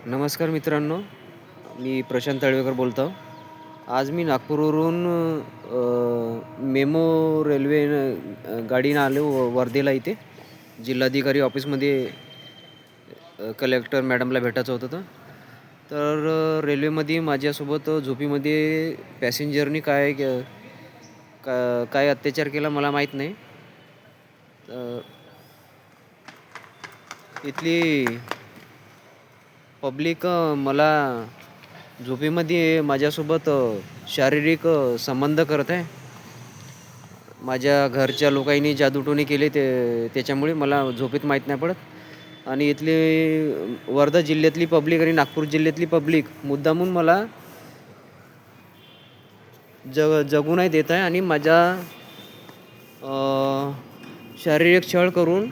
नमस्कार मित्रांनो, मी प्रशांत तळवेकर बोलतो. आज मी नागपूरवरून मेमो रेल्वे गाडीनं आलो वर्धेला इथे. जिल्हाधिकारी ऑफिसमध्ये कलेक्टर मॅडमला भेटायचं होतं तर रेल्वेमध्ये माझ्यासोबत झोपीमध्ये पॅसेंजरनी काय अत्याचार केला मला माहीत नाही. इथली पब्लिक मला झोपेमध्ये माझ्यासोबत शारीरिक संबंध करत आहे. माझ्या घरच्या लोकांनी जादूटोणे केले त्याच्यामुळे मला झोपेत माहीत नाही पडत. आणि इथली वर्धा जिल्ह्यातली पब्लिक आणि नागपूर जिल्ह्यातली पब्लिक मुद्दामून मला जगू नाही देत आहे आणि माझा शारीरिक छळ करून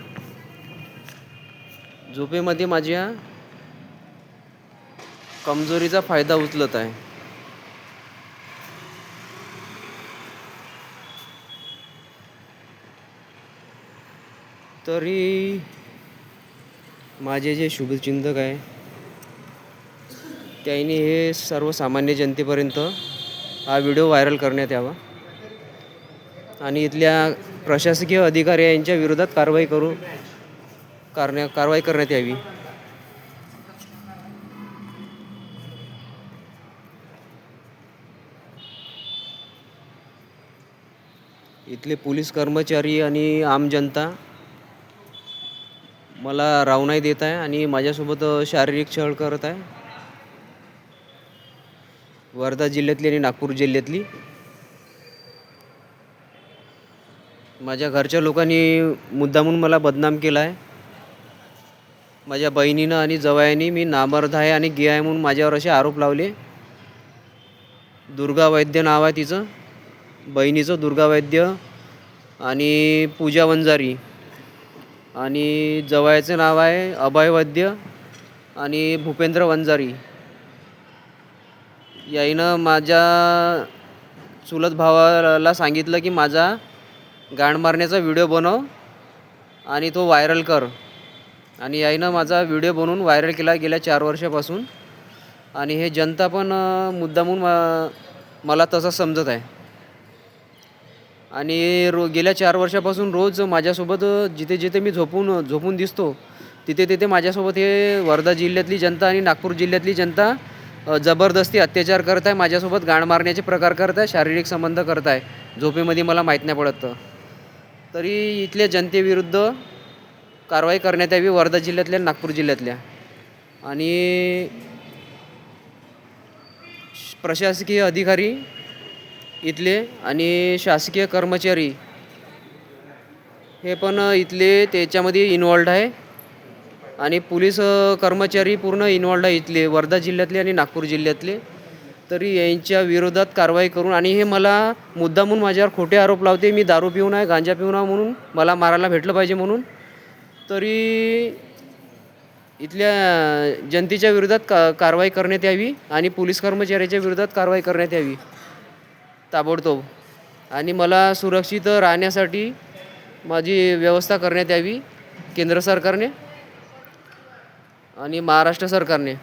झोपेमध्ये माझ्या कमजोरीचा फायदा उचलत आहे. तरी माझे जे शुभचिंतक आहे त्यांनी हे सर्वसामान्य जनतेपर्यंत हा व्हिडिओ व्हायरल करण्यात यावा आणि इथल्या प्रशासकीय अधिकारी यांच्या विरोधात कारवाई करण्यात यावी. इथले पोलीस कर्मचारी आणि आम जनता मला राहू नाही देत आहे आणि माझ्यासोबत शारीरिक छळ करत आहे. वर्धा जिल्ह्यातली आणि नागपूर जिल्ह्यातली माझ्या घरच्या लोकांनी मुद्दामून मला बदनाम केला आहे. माझ्या बहिणीनं आणि जवायांनी मी नामर्द आहे आणि गे आहे म्हणून माझ्यावर असे आरोप लावले. दुर्गा वैद्य नाव आहे तिचं, बहिणीचं दुर्गा वैद्य आणि पूजा वंजारी, आणि जवायाचं नाव आहे अभय वैद्य आणि भूपेंद्र वंजारी. याईनं माझ्या चुलत भावाला सांगितलं की माझा गाण मारण्याचा व्हिडिओ बनव आणि तो व्हायरल कर. आणि याईनं माझा व्हिडिओ बनवून व्हायरल केला गेल्या 4 वर्षापासून. आणि हे जनता पण मुद्दामून मला तसं समजत आहे. आणि गेल्या 4 वर्षापासून रोज माझ्यासोबत जिथे जिथे मी झोपून दिसतो तिथे माझ्यासोबत हे वर्धा जिल्ह्यातली जनता आणि नागपूर जिल्ह्यातली जनता जबरदस्ती अत्याचार करत आहे. माझ्यासोबत गाण मारण्याचे प्रकार करत आहे, शारीरिक संबंध करत आहे. झोपेमध्ये मला माहीत नाही पडत. तरी इथल्या जनतेविरुद्ध कारवाई करण्यात यावी वर्धा जिल्ह्यातल्या नागपूर जिल्ह्यातल्या. आणि प्रशासकीय अधिकारी इथले आणि शासकीय कर्मचारी हे पण इथले त्याच्यामध्ये इन्वॉल्ड आहे आणि पोलीस कर्मचारी पूर्ण इन्वॉल्ड आहे इथले वर्धा जिल्ह्यातले आणि नागपूर जिल्ह्यातले. तरी यांच्या विरोधात कारवाई करून, आणि हे मला मुद्दामून माझ्यावर खोटे आरोप लावते, मी दारू पिऊन आहे, गांजा पिऊन आहे म्हणून मला मारायला भेटलं पाहिजे म्हणून. तरी इथल्या जनतेच्या विरोधात कारवाई करण्यात यावी आणि पोलीस कर्मचाऱ्याच्या विरोधात कारवाई करण्यात यावी ताबडतोब. आणि मला सुरक्षित राहण्यासाठी माझी व्यवस्था करण्यात यावी केंद्र सरकारने आणि महाराष्ट्र सरकारने.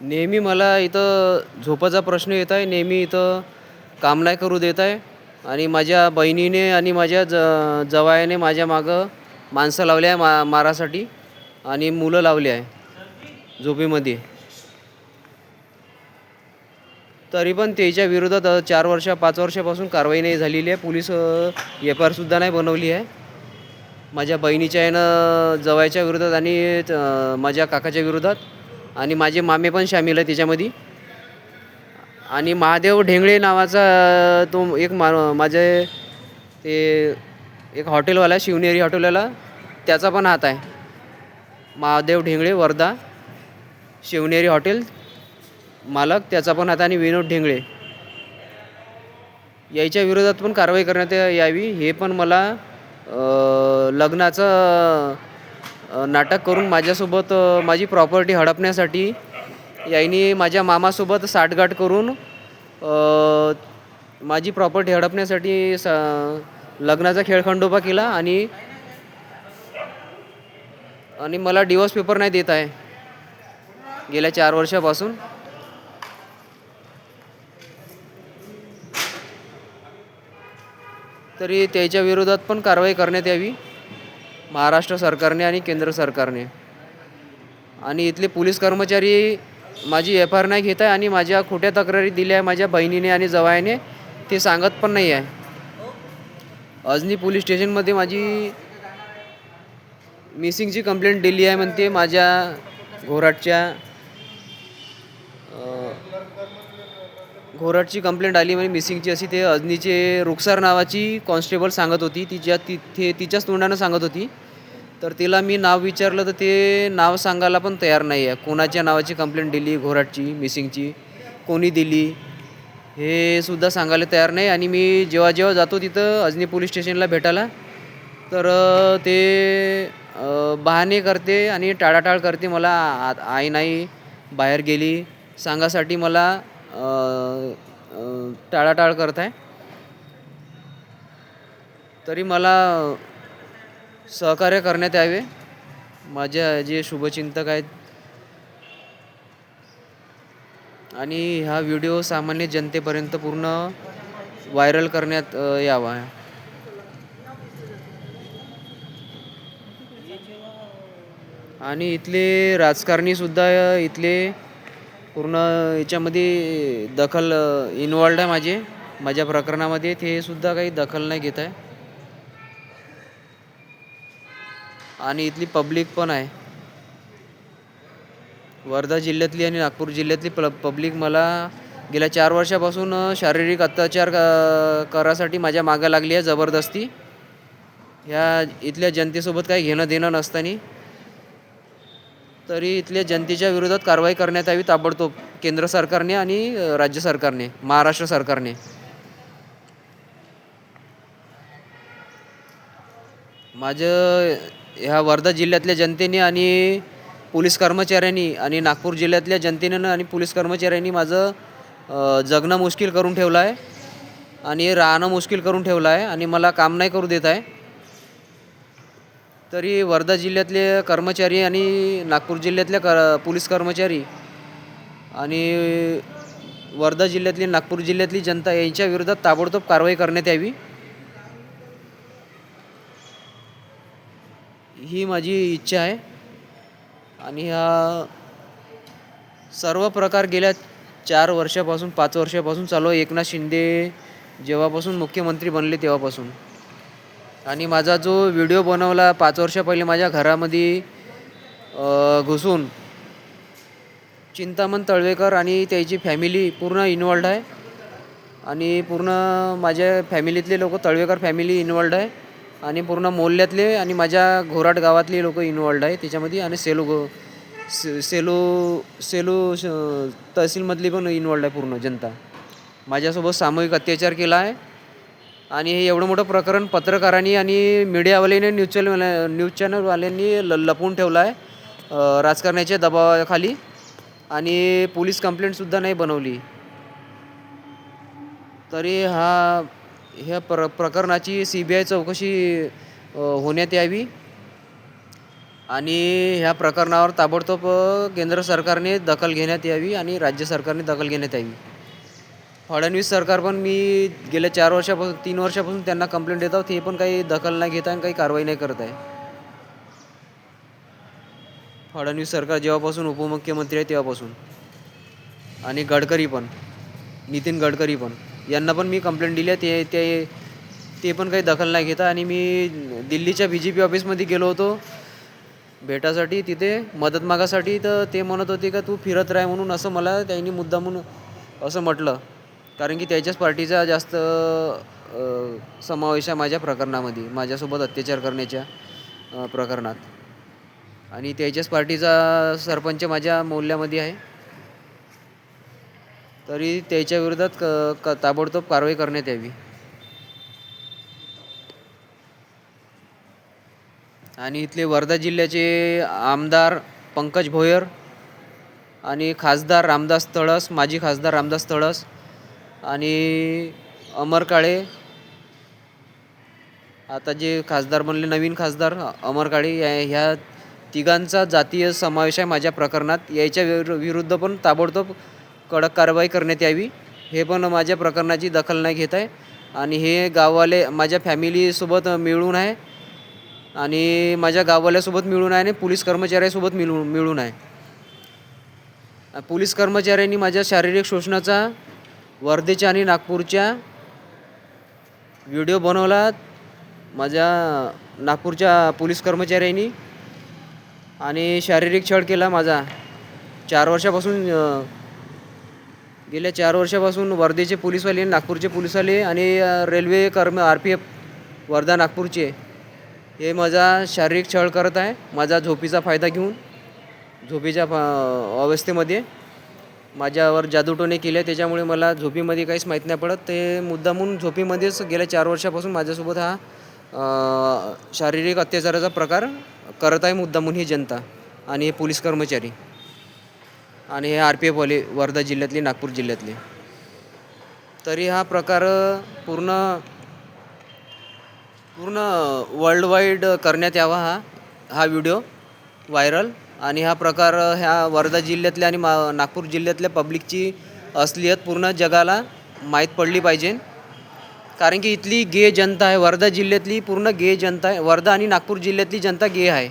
नेहमी मला इथं झोपाचा प्रश्न येत आहे, नेहमी इथं काम नाही करू देत आहे. आणि माझ्या बहिणीने आणि माझ्या जवायाने माझ्या मागं माणसं लावली आहे मारासाठी आणि मुलं लावली आहे झोपेमध्ये. तरी पण त्याच्या विरोधात 5 वर्षापासून कारवाई नाही झालेली आहे. पोलीस FIR सुद्धा नाही बनवली आहे. माझ्या बहिणीच्या यानं जवायच्या विरोधात आणि माझ्या काकाच्या विरोधात, आणि माझे मामे पण सामील आहे त्याच्यामध्ये. आणि महादेव ढेंगळे नावाचा तो एक माझे ते एक हॉटेलवाला, शिवनेरी हॉटेलवाला, त्याचा पण हात आहे. महादेव ढेंगळे वर्धा शिवनेरी हॉटेल मालक, त्याचा पण हात, आणि विनोद ढेंगळे याच्या विरोधात पण कारवाई करण्यात यावी. हे पण मला लग्नाचं नाटक करून माझ्यासोबत माझी प्रॉपर्टी हडपण्यासाठी यांनी माझ्या मामासोबत साठगाठ करून माझी प्रॉपर्टी हडपण्यासाठी लग्नाचा खेळखंडोबा केला आणि आणि मला डिवोर्स पेपर नाही देत आहे गेल्या 4 वर्षापासून. तरी त्याच्या विरोधात पण कारवाई करण्यात यावी महाराष्ट्र सरकारने आणि केंद्र सरकारने. आणि इथले पोलीस कर्मचारी माझी FIR नाही घेत आहे आणि माझ्या खोट्या तक्रारी दिल्या आहे माझ्या बहिणीने आणि जावयाने, ते सांगत पण नाही आहे. अजनी पोलीस स्टेशनमध्ये माझी मिसिंगची कंप्लेंट दिली आहे म्हणते. माझ्या घोराटची कंप्लेंट आली म्हणजे मिसिंगची अशी. ते अजनीचे रुखसार नावाची कॉन्स्टेबल सांगत होती, तिच्याच तोंडानं सांगत होती. तर तिला मी नाव विचारलं तर ते नाव सांगायला पण तयार नाही आहे. कोणाच्या नावाची कंप्लेंट दिली घोराटची मिसिंगची, कोणी दिली हे सुद्धा सांगायला तयार नाही. आणि मी जेव्हा जातो तिथं अजनी पोलीस स्टेशनला भेटायला, तर ते बहाणे करते आणि टाळाटाळ करते. मला आई नाही बाहेर गेली सांगासाठी मला टाळाटाळ करत आहे. तरी मला सहकार्य करण्यात यावे माझ्या जे शुभचिंतक आहेत. आणि हा व्हिडिओ सामान्य जनतेपर्यंत पूर्ण व्हायरल करण्यात यावा. आणि इथले राजकारणीसुद्धा इथले पूर्ण याच्यामध्ये दखल इन्वॉल्ड आहे माझ्या प्रकरणामध्ये. ते सुद्धा काही दखल नाही घेत आहे. आणि इथली पब्लिक पण आहे, वर्धा जिल्ह्यातली आणि नागपूर जिल्ह्यातली पब्लिक मला गेल्या 4 वर्षापासून शारीरिक अत्याचार करासाठी माझ्या मागं लागली आहे जबरदस्ती. ह्या इथल्या जनतेसोबत काही घेणं देणं नसताना तरी इथल्या जनतेच्या विरोधात कारवाई करण्यात यावी ताबडतोब केंद्र सरकारने आणि राज्य सरकारने, महाराष्ट्र सरकारने. माझं ह्या वर्धा जिल्ह्यातल्या जनतेने आणि पोलीस कर्मचाऱ्यांनी आणि नागपूर जिल्ह्यातल्या जनतेनं आणि पोलीस कर्मचाऱ्यांनी माझं जगणं मुश्किल करून ठेवलं आहे आणि राहणं मुश्किल करून ठेवलं आहे आणि मला काम नाही करू देत आहे. तरी वर्धा जिल्ह्यातले कर्मचारी आणि नागपूर जिल्ह्यातल्या पोलीस कर्मचारी आणि वर्धा जिल्ह्यातली नागपूर जिल्ह्यातली जनता यांच्या विरोधात ताबडतोब कारवाई करण्यात यावी ही माझी इच्छा आहे. आणि हा सर्व प्रकार गेल्या 4 वर्षापासून 5 वर्षापासून चालू आहे, एकनाथ शिंदे जेव्हापासून मुख्यमंत्री बनले तेव्हापासून. आणि माझा जो व्हिडिओ बनवला 5 वर्षा पहिले माझ्या घरामध्ये घुसून, चिंतामण तळवेकर आणि त्याची फॅमिली पूर्ण इन्वॉल्ड आहे. आणि पूर्ण माझ्या फॅमिलीतले लोक, तळवेकर फॅमिली इन्वॉल्ड आहे आणि पूर्ण मोहल्ल्यातले आणि माझ्या घोराट गावातले लोक इन्वॉल्ड आहे त्याच्यामध्ये. आणि सेलू तहसीलमधली पण इन्वॉल्ड आहे पूर्ण जनता. माझ्यासोबत सामूहिक अत्याचार केला आहे. आणि हे एवढं मोठं प्रकरण पत्रकारांनी आणि मीडियावाल्याने न्यूज चॅनलवाल्यांनी लपवून ठेवलं आहे राजकारण्याच्या दबावाखाली. आणि पोलीस कंप्लेंटसुद्धा नाही बनवली. तरी ह्या प्रकरणाची CBI चौकशी होण्यात यावी आणि ह्या प्रकरणावर ताबडतोब केंद्र सरकारने दखल घेण्यात यावी आणि राज्य सरकारने दखल घेण्यात यावी. फडणवीस सरकार पण मी गेल्या 3 वर्षापासून त्यांना कंप्लेंट देत आहोत, ते पण काही दखल नाही घेत आहे आणि काही कारवाई नाही करत आहे. फडणवीस सरकार जेव्हापासून उपमुख्यमंत्री आहे तेव्हापासून. आणि नितीन गडकरी पण यांना पण मी कंप्लेंट दिली आहे, ते पण काही दखल नाही घेत. आणि मी दिल्लीच्या BJP ऑफिसमध्ये गेलो होतो भेटासाठी, तिथे मदत मागासाठी. तर ते म्हणत होते का तू फिरत राह म्हणून, असं मला त्यांनी मुद्दामून असं म्हटलं. कारण की त्याच्याच पार्टीचा जास्त समावेश आहे माझ्या प्रकरणामध्ये, माझ्यासोबत अत्याचार करण्याच्या प्रकरणात. आणि त्याच्याच पार्टीचा सरपंच माझ्या मोहल्ल्यामध्ये आहे. तरी त्याच्या विरोधात ताबडतोब कारवाई करण्यात यावी. आणि इथले वर्धा जिल्ह्याचे आमदार पंकज भोयर आणि खासदार रामदास तळस, माजी खासदार रामदास तळस आणि अमर काळे, आता जे खासदार बनले नवीन खासदार अमर काळे, ह्या तिघांचा जातीय समावेश आहे माझ्या प्रकरणात. याच्या विरुद्ध पण ताबडतोब कडक कारवाई करण्यात यावी. हे पण माझ्या प्रकरणाची दखल नाही घेत आहे आणि हे गाववाले माझ्या फॅमिलीसोबत मिळून आहे आणि माझ्या गाववाल्यासोबत मिळून आहे आणि पोलीस कर्मचाऱ्यासोबत मिळून आहे. पोलीस कर्मचाऱ्यांनी माझ्या शारीरिक शोषणाचा वर्धेच्या आणि नागपूरच्या व्हिडिओ बनवला माझ्या नागपूरच्या पोलीस कर्मचाऱ्यांनी आणि शारीरिक छळ केला माझा. 4 वर्षापासून गेल्या 4 वर्षापासून वर्धेचे पोलीसवाले, नागपूरचे पोलीसवाले आणि रेल्वे RPF वर्धा नागपूरचे हे माझा शारीरिक छळ करत आहे. माझा झोपीचा फायदा घेऊन झोपेच्या अवस्थेमध्ये माझ्यावर जादूटोणे केले. त्याच्यामुळे मला झोपीमध्ये काहीच माहीत नाही पडत. ते मुद्दामून झोपीमध्येच गेल्या 4 वर्षापासून माझ्यासोबत हा शारीरिक अत्याचाराचा प्रकार करत आहे मुद्दामून ही जनता आणि हे पोलीस कर्मचारी आणि हे RPF वाले वर्धा जिल्ह्यातले, नागपूर जिल्ह्यातले. तरी हा प्रकार पूर्ण वर्ल्ड वाईड करण्यात यावा हा व्हिडिओ व्हायरल. आणि हा प्रकार ह्या वर्धा जिल्ह्यातल्या आणि नागपूर जिल्ह्यातल्या पब्लिकची असलियत पूर्ण जगाला माहीत पडली पाहिजे. कारण की इथली गे जनता आहे, वर्धा जिल्ह्यातली पूर्ण गे जनता आहे. वर्धा आणि नागपूर जिल्ह्यातली जनता गे आहे.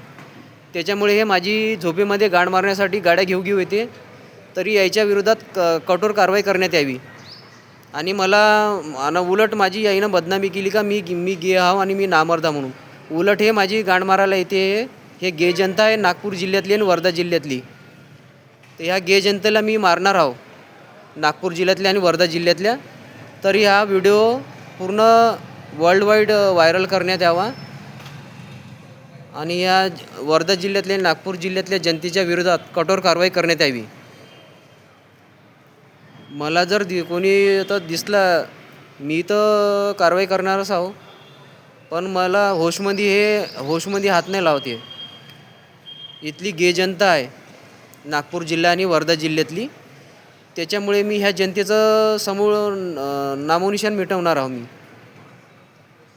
त्याच्यामुळे हे माझी झोपेमध्ये गाड मारण्यासाठी गाड्या घेऊ येते. तरी याच्या विरोधात कठोर कारवाई करण्यात यावी. आणि मला उलट माझी आईनं बदनामी केली का मी गे आहो आणि मी नामर्दा म्हणून. उलट हे माझी गाड मारायला येते. हे गे जनता आहे नागपूर जिल्ह्यातली आणि वर्धा जिल्ह्यातली. तर ह्या गे जनतेला मी मारणार आहो, नागपूर जिल्ह्यातल्या आणि वर्धा जिल्ह्यातल्या. तरी हा व्हिडिओ पूर्ण वर्ल्ड वाईड व्हायरल करण्यात यावा आणि या वर्धा जिल्ह्यातल्या, नागपूर जिल्ह्यातल्या जनतेच्या विरोधात कठोर कारवाई करण्यात यावी. मला जर कोणी तर दिसला, मी तर कारवाई करणारच आहो. पण मला होशमध्ये हात नाही लावते. इथली गे जनता आहे नागपूर जिल्हा आणि वर्धा जिल्ह्यातली. त्याच्यामुळे मी ह्या जनतेचं समूळ नामोनिशाण मिटवणार आहो मी.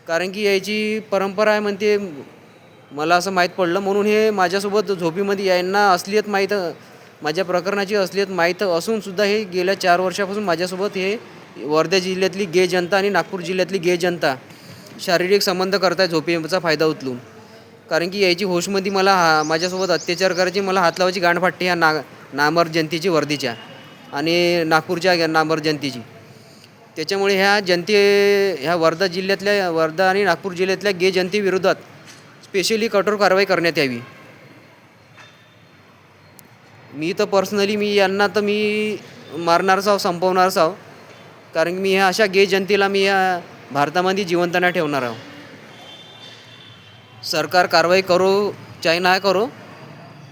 कारण की याची परंपरा आहे म्हणते, मला असं माहीत पडलं. म्हणून हे माझ्यासोबत झोपीमध्ये यांना असलियत माहीत, माझ्या प्रकरणाची असलियत माहीत असूनसुद्धा हे गेल्या 4 वर्षापासून माझ्यासोबत हे वर्धा जिल्ह्यातली गे जनता आणि नागपूर जिल्ह्यातली गे जनता शारीरिक संबंध करताय झोपेचा फायदा उचलून. कारण की याची होशमध्ये मला माझ्यासोबत अत्याचार करायची, मला हात लावायची गांड फाटते ह्या नामर जनतेची, वर्धेच्या आणि नागपूरच्या नामर जनतेची. त्याच्यामुळे ह्या वर्धा जिल्ह्यातल्या, वर्धा आणि नागपूर जिल्ह्यातल्या गे जनतेविरोधात स्पेशली कठोर कारवाई करण्यात यावी. मी तर पर्सनली यांना तर मी मारणारच आहो, संपवणारच आहो. कारण की मी ह्या अशा गे जनतेला मी या भारतामध्ये जिवंत नाही ठेवणार आहो. सरकार कारवाई करो चाहे नाही करो,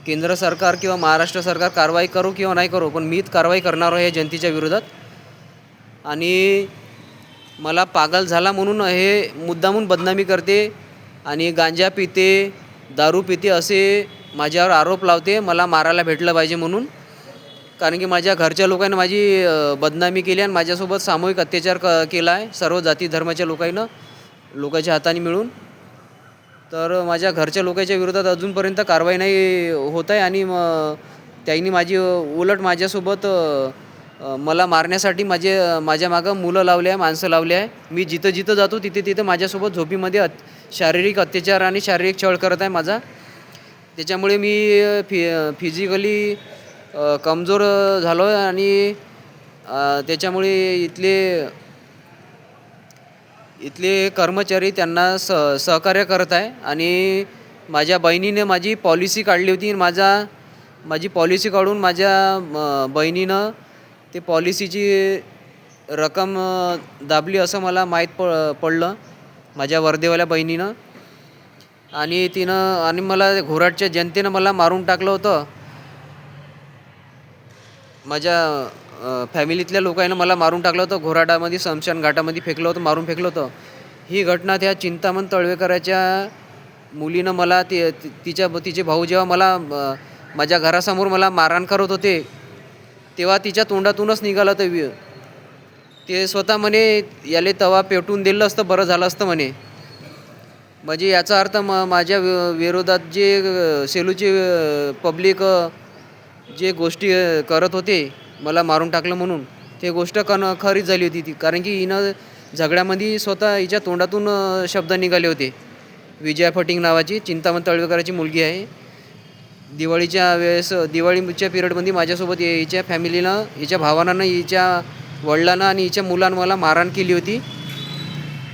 केंद्र सरकार किंवा महाराष्ट्र सरकार कारवाई करो किंवा नाही करो, पण मीच कारवाई करणार आहे या जनतेच्या विरोधात. आणि मला पागल झाला म्हणून हे मुद्दामून बदनामी करते आणि गांजा पिते, दारू पिते असे माझ्यावर आरोप लावते, मला मारायला भेटलं पाहिजे म्हणून. कारण की माझ्या घरच्या लोकांनी माझी बदनामी केली आणि माझ्यासोबत सामूहिक अत्याचार केला आहे सर्व जाती धर्माच्या लोकांच्या हाताने मिळून. तर माझ्या घरच्या लोकांच्या विरोधात अजूनपर्यंत कारवाई नाही होत आहे आणि त्यांनी उलट माझ्यासोबत मला मारण्यासाठी माझ्या मागं मुलं लावले आहे, माणसं लावले आहे. मी जिथं जातो तिथे माझ्यासोबत झोपीमध्ये शारीरिक अत्याचार आणि शारीरिक छळ करत आहे माझा. त्याच्यामुळे मी फिजिकली कमजोर झालो आहे आणि त्याच्यामुळे इथले कर्मचारी त्यांना सहकार्य करत आहे. आणि माझ्या बहिणीने माझी पॉलिसी काढली होती. माझी पॉलिसी काढून माझ्या बहिणीनं ते पॉलिसीची रक्कम दाबली असं मला माहीत पडलं माझ्या वर्धेवाल्या बहिणीनं. आणि मला घोराटच्या जनतेनं मला मारून टाकलं होतं. माझ्या फॅमिलीतल्या लोकांना मला मारून टाकलं होतं. घोराटामध्ये स्मशान घाटामध्ये मारून फेकलं होतं. ही घटना त्या चिंतामण तळवेकराच्या मुलीनं मला तिचे भाऊ जेव्हा मला माझ्या घरासमोर मला मारहाण करत होते, तेव्हा तिच्या तोंडातूनच निघालं ते स्वतः म्हणे याले तवा पेटून दिलं असतं बरं झालं असतं म्हणे. म्हणजे याचा अर्थ माझ्या विरोधात जे सेलूचे पब्लिक जे गोष्टी करत होते मला मारून टाकलं म्हणून, ते गोष्ट खरीच झाली होती ती. कारण की हिनं झगड्यामध्ये स्वतः हिच्या तोंडातून शब्द निघाले होते. विजया फटिंग नावाची चिंतामण तळवेकराची मुलगी आहे. दिवाळीच्या वेळेस दिवाळीच्या पिरियडमध्ये माझ्यासोबत हिच्या फॅमिलीनं, हिच्या भावानं, हिच्या वडिलांना आणि हिच्या मुलांना मला मारहाण केली होती.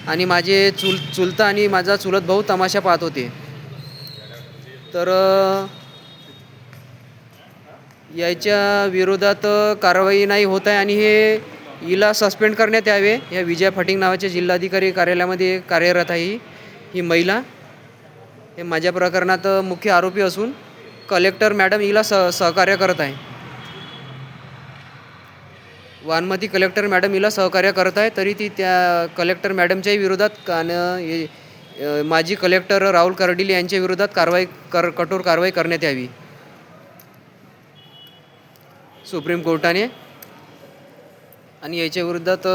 आणि माझे चुलता आणि माझा चुलत भाऊ तमाशा पाहत होते. तर याच्या विरोधात कारवाई नाही होत आहे आणि हिला सस्पेंड करण्यात यावे. या विजया फटिंग नावाच्या जिल्हाधिकारी कार्यालयामध्ये कार्यरत आहे ही महिला. हे माझ्या प्रकरणात मुख्य आरोपी असून कलेक्टर मॅडम हिला सहकार्य करत आहे. वानमती कलेक्टर मॅडम हिला सहकार्य करत आहे. तरी ती त्या कलेक्टर मॅडमच्याही विरोधात माजी कलेक्टर राहुल कर्डिल यांच्या विरोधात कठोर कारवाई करण्यात यावी सुप्रीम कोर्टाने. आणि याच्या विरोधात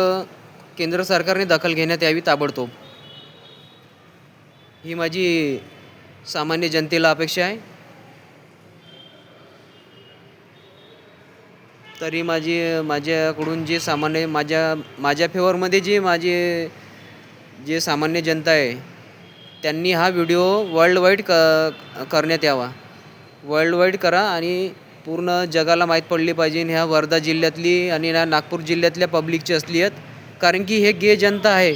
केंद्र सरकारने दखल घेण्यात यावी ताबडतोब. ही माझी सामान्य जनतेला अपेक्षा आहे. तरी माझ्याकडून जे सामान्य माझ्या फेवरमध्ये जे सामान्य जनता आहे त्यांनी हा व्हिडिओ वर्ल्ड वाईड करण्यात यावा. वर्ल्ड वाईड करा आणि पूर्ण जगाला माहीत पडली पाहिजे ह्या वर्धा जिल्ह्यातली आणि नागपूर जिल्ह्यातल्या पब्लिकची असलीयत. कारण की हे गे जनता आहे,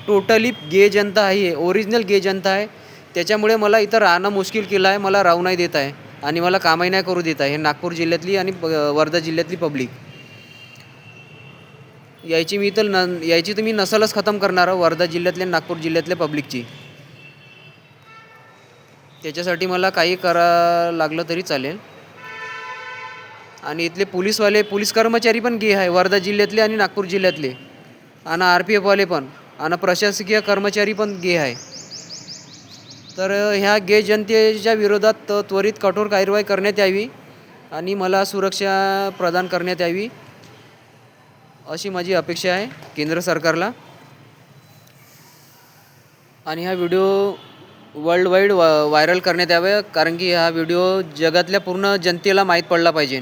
टोटली गे जनता आहे, ओरिजिनल गे जनता आहे. त्याच्यामुळे मला इथं राहणं मुश्किल केलं आहे. मला राहू नाही देत आहे आणि मला कामही नाही करू देत आहे. हे नागपूर जिल्ह्यातली आणि वर्धा जिल्ह्यातली पब्लिक यायची तर मी नसलच खतम करणार वर्धा जिल्ह्यातल्या नागपूर जिल्ह्यातल्या पब्लिकची. त्याच्यासाठी मला काही करा लागलं तरी चालेल. आणि इथले पोलीस कर्मचारी पण गे आहे वर्धा जिल्ह्यातले आणि नागपूर जिल्ह्यातले, आणि RPF वाले पण, आणि प्रशासकीय कर्मचारी पण गे आहे. तर ह्या गे जनतेच्या विरोधात त्वरित कठोर कारवाई करण्यात यावी आणि मला सुरक्षा प्रदान करण्यात यावी अशी माझी अपेक्षा आहे केंद्र सरकारला. आणि हा व्हिडिओ वर्ल्ड वाईड व्हायरल करण्यात यावा. कारण की हा व्हिडिओ जगातल्या पूर्ण जनतेला माहीत पडला पाहिजे.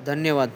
धन्यवाद.